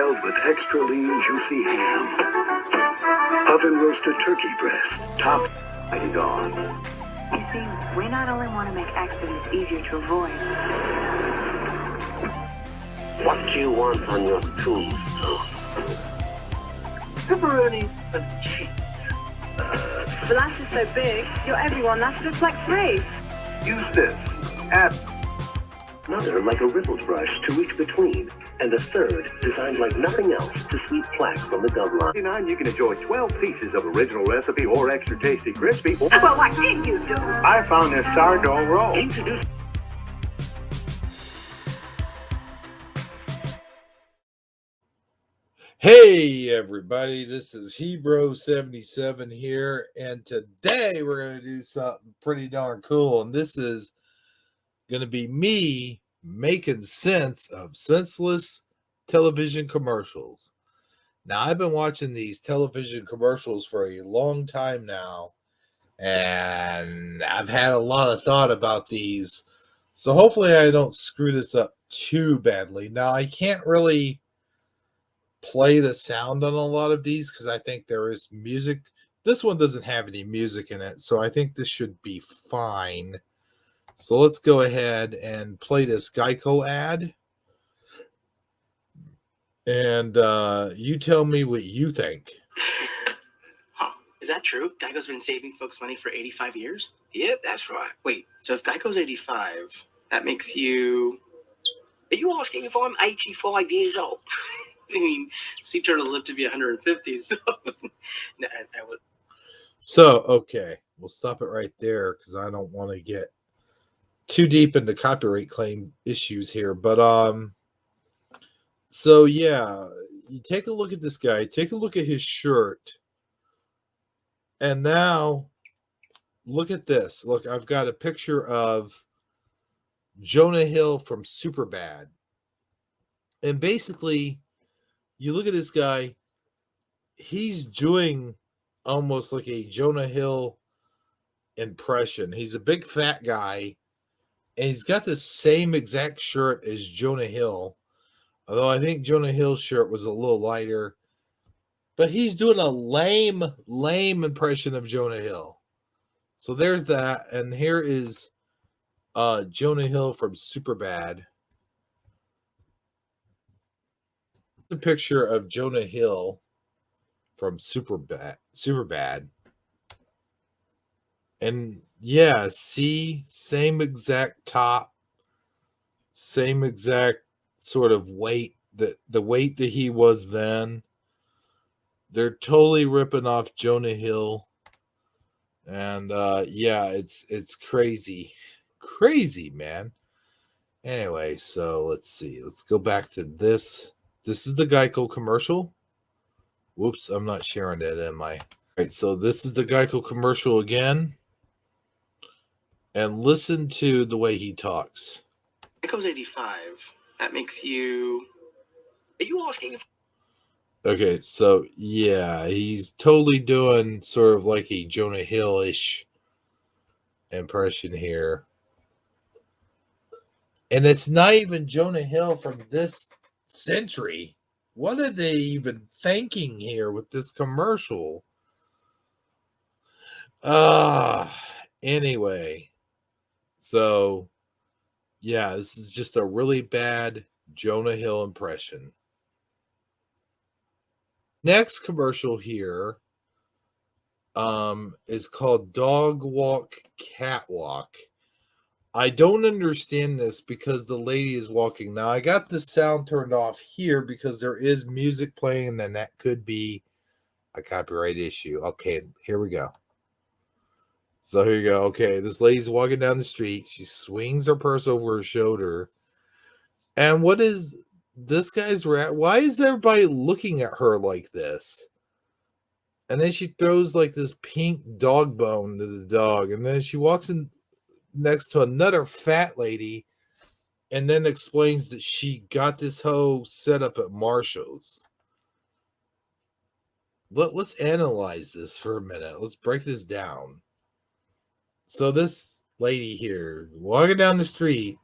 Styled with extra lean, juicy ham. Oven roasted turkey breast, topped with on. You see, we not only want to make accidents easier to avoid. What do you want on your tombstone? Pepperoni and cheese. The lash is so big, your everyone lash looks like three. Use this. Add another like a rippled brush to reach between. And a third designed like nothing else to sweep plaques from the gum line. You can enjoy 12 pieces of original recipe or extra tasty crispy. Or Well, what did you do? I found this sourdough roll. Introduce. Hey everybody, this is Hebro77 here, and today we're going to do something pretty darn cool, and this is going to be me making sense of senseless television commercials. Now, I've been watching these television commercials for a long time now, and I've had a lot of thought about these, so hopefully I don't screw this up too badly. Now, I can't really play the sound on a lot of these because I think there is music. This one doesn't have any music in it, so I think this should be fine. So let's go ahead and play this Geico ad. And you tell me what you think. Huh. Is that true? Geico's been saving folks money for 85 years? Yep, that's right. Wait, so if Geico's 85, that makes you... Are you asking if I'm 85 years old? I mean, sea turtles live to be 150, so... No, I would... So, okay, we'll stop it right there because I don't want to get too deep into copyright claim issues here. But, so yeah, you take a look at this guy, take a look at his shirt, and now look at this. Look, I've got a picture of Jonah Hill from Superbad. And basically, you look at this guy, he's doing almost like a Jonah Hill impression. He's a big fat guy, and he's got the same exact shirt as Jonah Hill. Although I think Jonah Hill's shirt was a little lighter. But he's doing a lame impression of Jonah Hill. So there's that. And here is Jonah Hill from Superbad. A picture of Jonah Hill from Superbad. And yeah, see, same exact top, same exact sort of weight, the weight that he was then. They're totally ripping off Jonah Hill. And yeah, it's crazy, man. Anyway, so let's see. Let's go back to this. This is the Geico commercial. Whoops, I'm not sharing it, am I? All right, so this is the Geico commercial again. And listen to the way he talks. Geico's 85. That makes you... Are you asking if... Okay, so yeah, he's totally doing sort of like a Jonah Hill-ish impression here. And it's not even Jonah Hill from this century. What are they even thinking here with this commercial? Anyway. So, yeah, this is just a really bad Jonah Hill impression. Next commercial here is called Dog Walk, Catwalk. I don't understand this because the lady is walking. Now, I got the sound turned off here because there is music playing, and that could be a copyright issue. Okay, here we go. So here you go. Okay, this lady's walking down the street. She swings her purse over her shoulder. And what is this guy's rat? Why is everybody looking at her like this? And then she throws like this pink dog bone to the dog. And then she walks in next to another fat lady and then explains that she got this hoe set up at Marshall's. Let's analyze this for a minute. Let's break this down. So this lady here walking down the street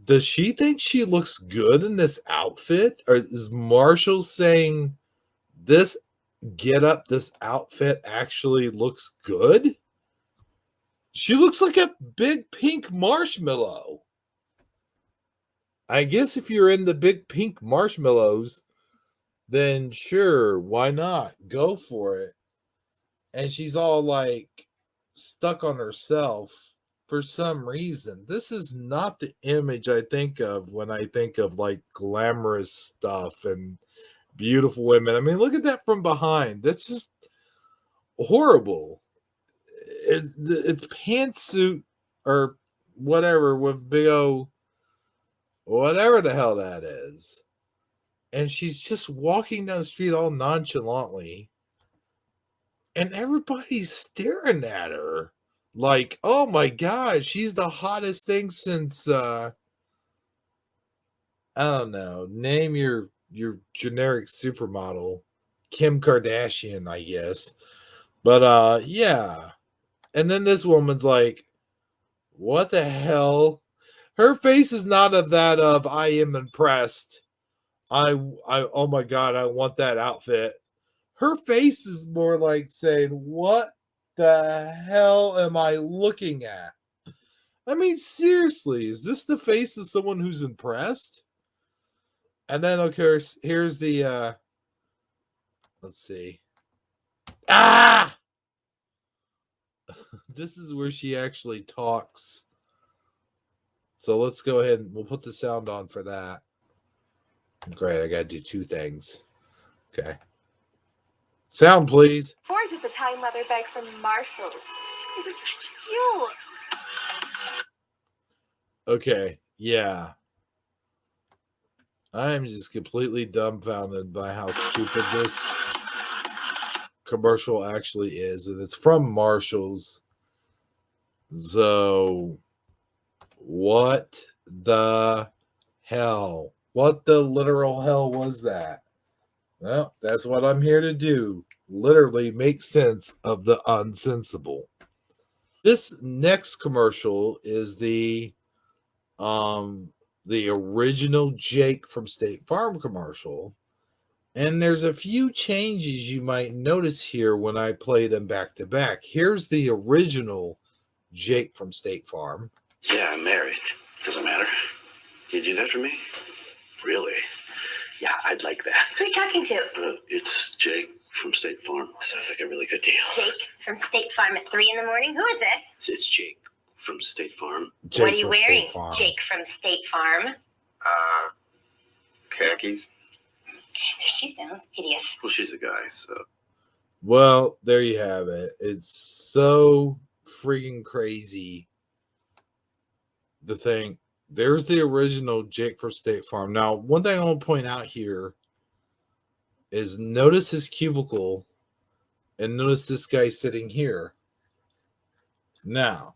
Does she think she looks good in this outfit? Or is Marshall saying this get up, this outfit actually looks good? She looks like a big pink marshmallow. I guess if you're into big pink marshmallows, then sure, why not? Go for it. And she's all like stuck on herself for some reason. This is not the image I think of when I think of like glamorous stuff and beautiful women. I mean, look at that from behind. That's just horrible. It's pantsuit or whatever with big O, whatever the hell that is. And she's just walking down the street all nonchalantly. And everybody's staring at her like, oh my God, she's the hottest thing since I don't know, name your generic supermodel, Kim Kardashian, I guess. But yeah. And then this woman's like, what the hell? Her face is not of that of I am impressed. I oh my God, I want that outfit. Her face is more like saying, what the hell am I looking at? I mean, seriously, is this the face of someone who's impressed? And then, of course, here's the, let's see. Ah! This is where she actually talks. So let's go ahead and we'll put the sound on for that. Great, I got to do two things. Okay. Sound, please. Orange is the time leather bag from Marshall's. It was such a deal. Okay, yeah. I am just completely dumbfounded by how stupid this commercial actually is. And it's from Marshall's. So, what the hell? What the literal hell was that? Well, that's what I'm here to do. Literally make sense of the unsensible. This next commercial is the original Jake from State Farm commercial. And there's a few changes you might notice here when I play them back to back. Here's the original Jake from State Farm. Yeah, I'm married. Doesn't matter. You do that for me? Really? Yeah, I'd like that. Who are you talking to? It's Jake from State Farm. Sounds like a really good deal. Jake from State Farm at 3 a.m. Who is this? It's Jake from State Farm. Jake what are you from wearing, State Farm. Jake from State Farm? Khakis? She sounds hideous. Well, she's a guy, so. Well, there you have it. It's so freaking crazy to think there's the original Jake from State Farm. Now, one thing I want to point out here is notice his cubicle and notice this guy sitting here. Now,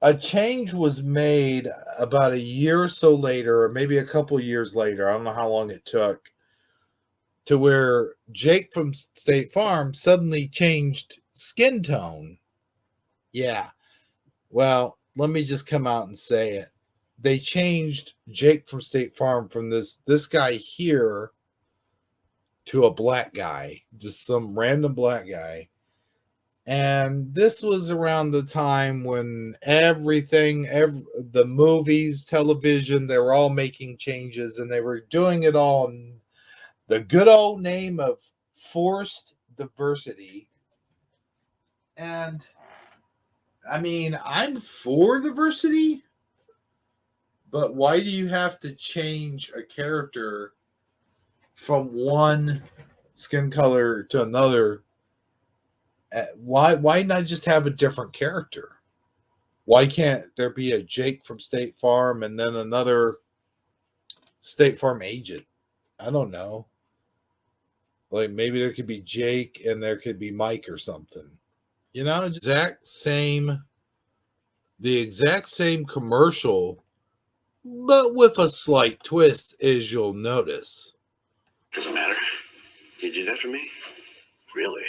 a change was made about a year or so later, or maybe a couple years later. I don't know how long it took, to where Jake from State Farm suddenly changed skin tone. Yeah. Well, let me just come out and say it. They changed Jake from State Farm from this guy here to a black guy, just some random black guy. And this was around the time when the movies, television, they were all making changes, and they were doing it all in the good old name of forced diversity. And I mean, I'm for diversity, but why do you have to change a character from one skin color to another? Why not just have a different character? Why can't there be a Jake from State Farm and then another State Farm agent? I don't know. Like maybe there could be Jake and there could be Mike or something. You know, the exact same commercial, but with a slight twist, as you'll notice. Doesn't matter. You do that for me? Really?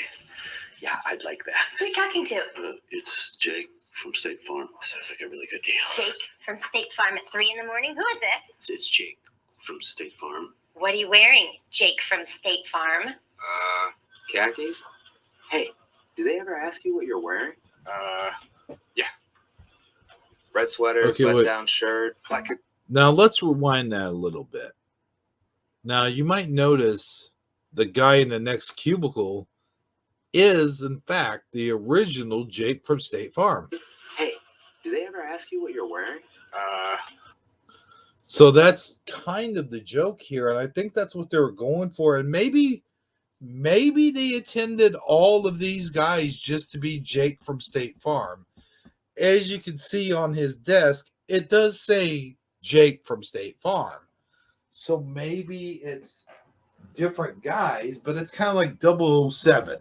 Yeah, I'd like that. Who are you talking to? It's Jake from State Farm. Sounds like a really good deal. Jake from State Farm at 3 in the morning. Who is this? It's Jake from State Farm. What are you wearing, Jake from State Farm? Khakis? Hey, do they ever ask you what you're wearing? Yeah. Red sweater, Okay, wait. button-down shirt, black. Now let's rewind that a little bit. Now you might notice the guy in the next cubicle is, in fact, the original Jake from State Farm. Hey, do they ever ask you what you're wearing? So that's kind of the joke here, and I think that's what they were going for. And maybe they attended all of these guys just to be Jake from State Farm. As you can see on his desk, it does say Jake from State Farm. So maybe it's different guys, but it's kind of like 007.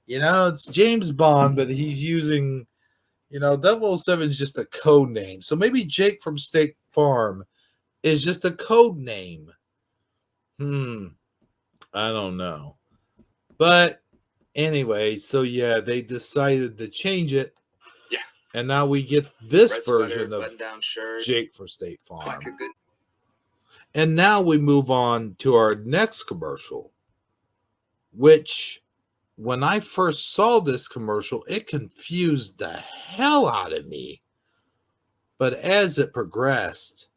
You know, it's James Bond, but he's using, 007 is just a code name. So maybe Jake from State Farm is just a code name. I don't know. But anyway, so yeah, they decided to change it. Yeah. And now we get this Red version sweater, of button-down shirt, Jake from State Farm. black a good. And now we move on to our next commercial, which when I first saw this commercial, it confused the hell out of me. But as it progressed,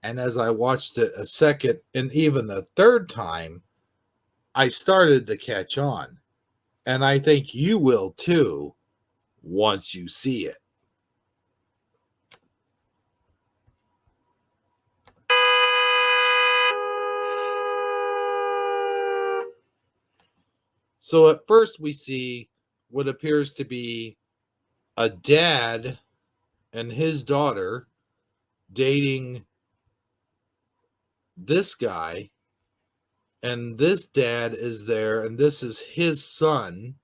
and as I watched it a second and even the third time, I started to catch on. And I think you will too once you see it. So at first we see what appears to be a dad and his daughter dating this guy, and this dad is there, and this is his son.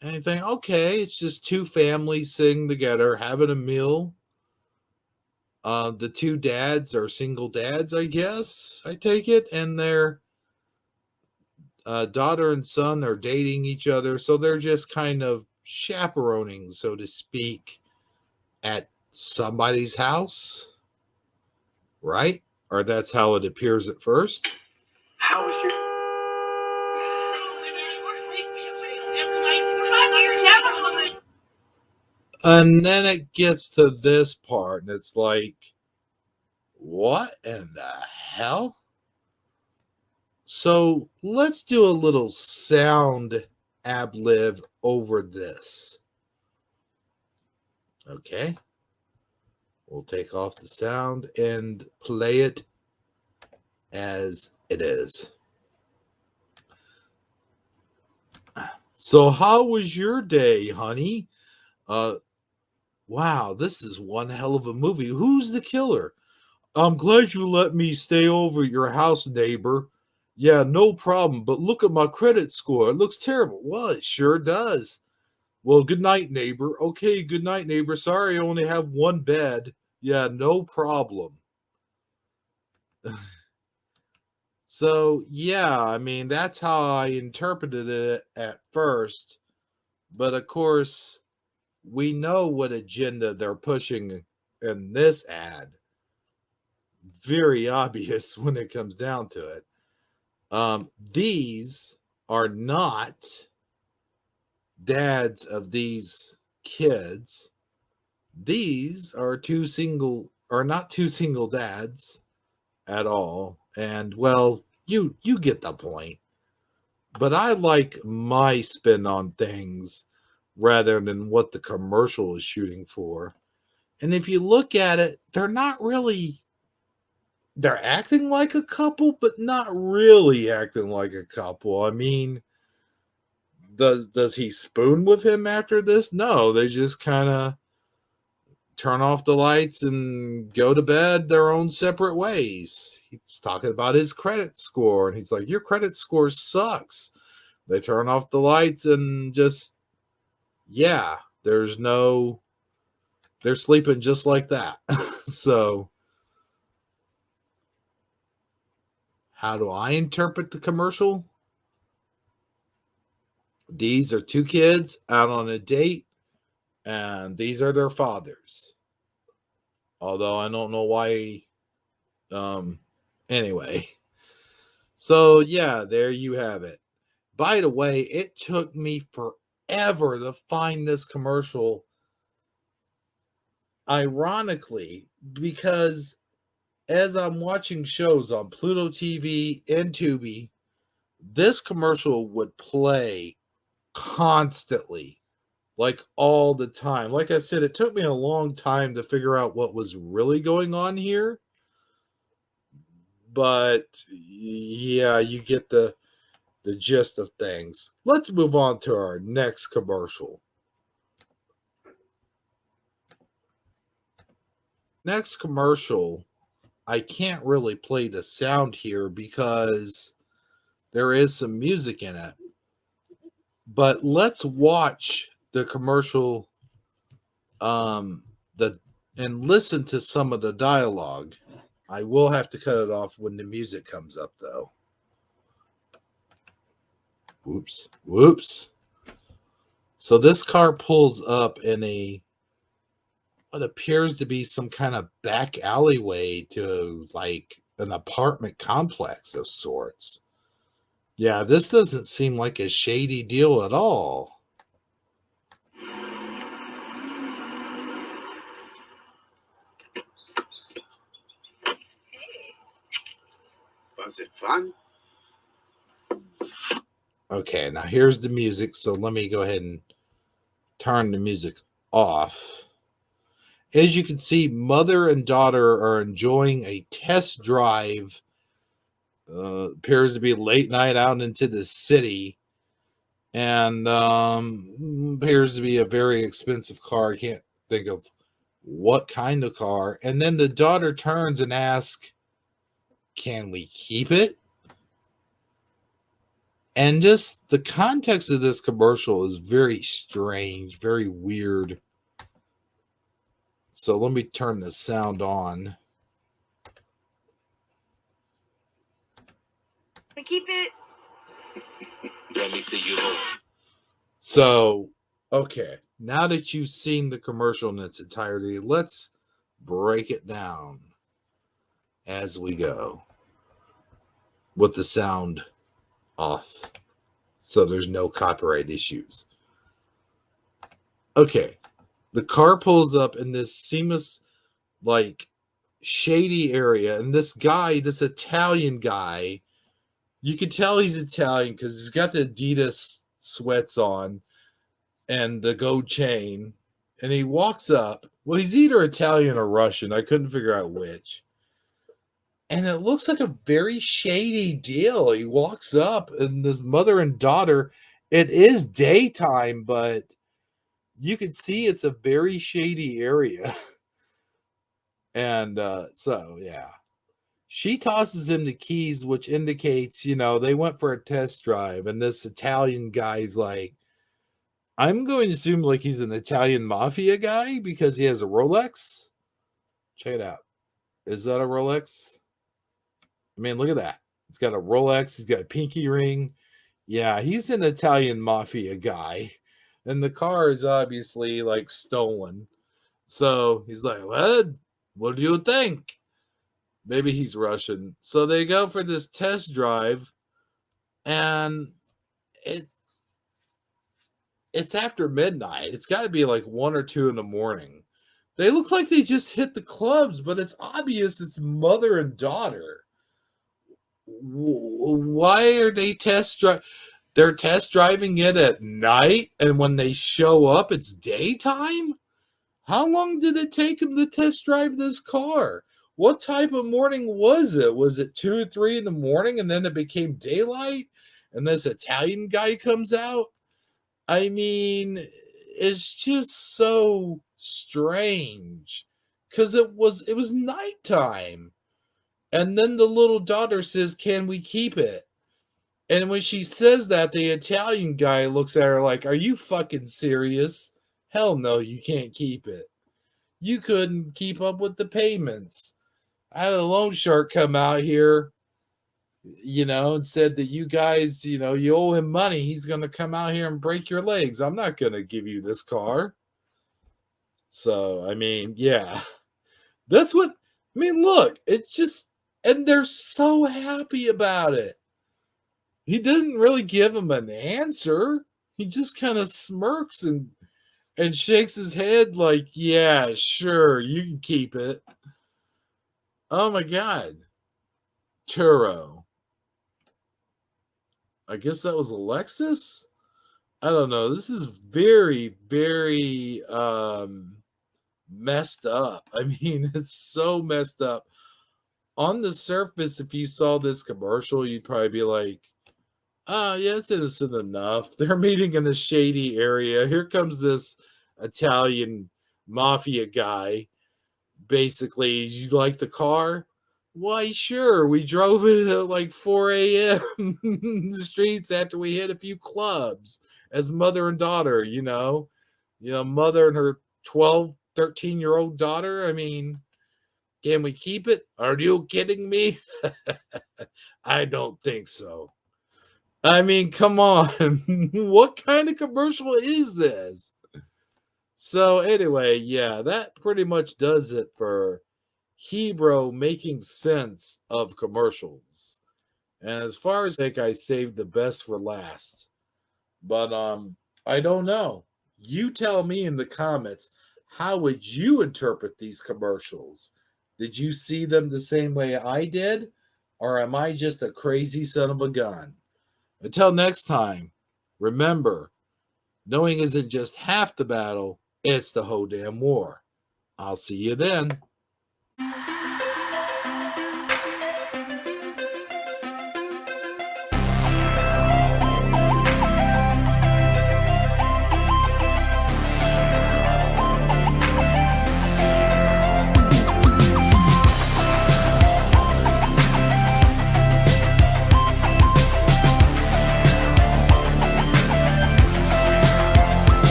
And you think, okay, it's just two families sitting together having a meal. The two dads are single dads, I guess, I take it, and their daughter and son are dating each other, so they're just kind of chaperoning, so to speak, at somebody's house, right? Or that's how it appears at first. How was your... And then it gets to this part, and it's like, what in the hell? So let's do a little sound ad-lib over this. Okay. We'll take off the sound and play it as it is. So how was your day, honey? Wow, this is one hell of a movie. Who's the killer? I'm glad you let me stay over at your house, neighbor. Yeah, no problem, but look at my credit score. It looks terrible. Well, it sure does. Well, good night, neighbor. Okay, good night, neighbor. Sorry, I only have one bed. Yeah, no problem. So, yeah, I mean, that's how I interpreted it at first. But, of course, we know what agenda they're pushing in this ad. Very obvious when it comes down to it. These are not dads of these kids. These are not two single dads at all. And well, you get the point. But I like my spin on things rather than what the commercial is shooting for. And if you look at it, they're acting like a couple, but not really acting like a couple. I mean, does he spoon with him after this? No, they just kind of turn off the lights and go to bed their own separate ways. He's talking about his credit score, and he's like, your credit score sucks. They turn off the lights and just, yeah, they're sleeping just like that. So, how do I interpret the commercial? These are two kids out on a date And these are their fathers. Although I don't know why. Anyway. So, yeah, there you have it. By the way, it took me forever to find this commercial. Ironically, because as I'm watching shows on Pluto TV and Tubi, this commercial would play constantly, like all the time. Like I said, it took me a long time to figure out what was really going on here. But yeah, you get the gist of things. Let's move on to our next commercial. Next commercial, I can't really play the sound here because there is some music in it. But let's watch the commercial and listen to some of the dialogue. I will have to cut it off when the music comes up, though. Whoops. So this car pulls up in what appears to be some kind of back alleyway to like an apartment complex of sorts. Yeah, this doesn't seem like a shady deal at all. Was it fun? Okay, now here's the music. So let me go ahead and turn the music off. As you can see, mother and daughter are enjoying a test drive. Appears to be late night out into the city. And appears to be a very expensive car. I can't think of what kind of car. And then the daughter turns and asks, "Can we keep it?" And just the context of this commercial is very strange, very weird. So let me turn the sound on. We keep it. Let me see you move. So, okay, now that you've seen the commercial in its entirety, let's break it down as we go with the sound off so there's no copyright issues. Okay, the car pulls up in this seamless, like, shady area, and this guy, this Italian guy, you can tell he's Italian because he's got the Adidas sweats on and the gold chain, and he walks up. Well, he's either Italian or Russian. I couldn't figure out which. And it looks like a very shady deal. He walks up, and this mother and daughter, it is daytime, but you can see it's a very shady area. And so, yeah. She tosses him the keys, which indicates, they went for a test drive. And this Italian guy's like, I'm going to assume like he's an Italian mafia guy because he has a Rolex. Check it out. Is that a Rolex? I mean, look at that. He's got a Rolex. He's got a pinky ring. Yeah, he's an Italian mafia guy. And the car is obviously like stolen. So he's like, what do you think? Maybe he's Russian. So they go for this test drive. And it's after midnight. It's got to be like 1 or 2 in the morning. They look like they just hit the clubs, but it's obvious it's mother and daughter. Why are they They're test driving it at night, and when they show up, it's daytime? How long did it take them to test drive this car? What type of morning was it? Was it 2 or 3 in the morning, and then it became daylight, and this Italian guy comes out? I mean, it's just so strange because it was nighttime. And then the little daughter says, "Can we keep it?" And when she says that, the Italian guy looks at her like, "Are you fucking serious? Hell no, you can't keep it. You couldn't keep up with the payments. I had a loan shark come out here, and said that you guys, you owe him money. He's going to come out here and break your legs. I'm not going to give you this car." So, I mean, yeah. That's what I mean, look, it's just and they're so happy about it. He didn't really give him an answer. He just kind of smirks and shakes his head like, "Yeah, sure, you can keep it." Oh my god. Turo. I guess that was Alexis? I don't know. This is very, very messed up. I mean, it's so messed up. On the surface, if you saw this commercial, you'd probably be like, "Oh, yeah, it's innocent enough. They're meeting in a shady area. Here comes this Italian mafia guy. Basically, you like the car? Why, sure. We drove it at like 4 a.m. in the streets after we hit a few clubs as mother and daughter, you know? Mother and her 12, 13-year-old daughter. I mean, can we keep it? Are you kidding me? I don't think so. I mean, come on. What kind of commercial is this? So anyway, yeah, that pretty much does it for Hebro making sense of commercials. And as far as I think, I saved the best for last. But I don't know. You tell me in the comments, how would you interpret these commercials? Did you see them the same way I did? Or am I just a crazy son of a gun? Until next time, remember, knowing isn't just half the battle, it's the whole damn war. I'll see you then.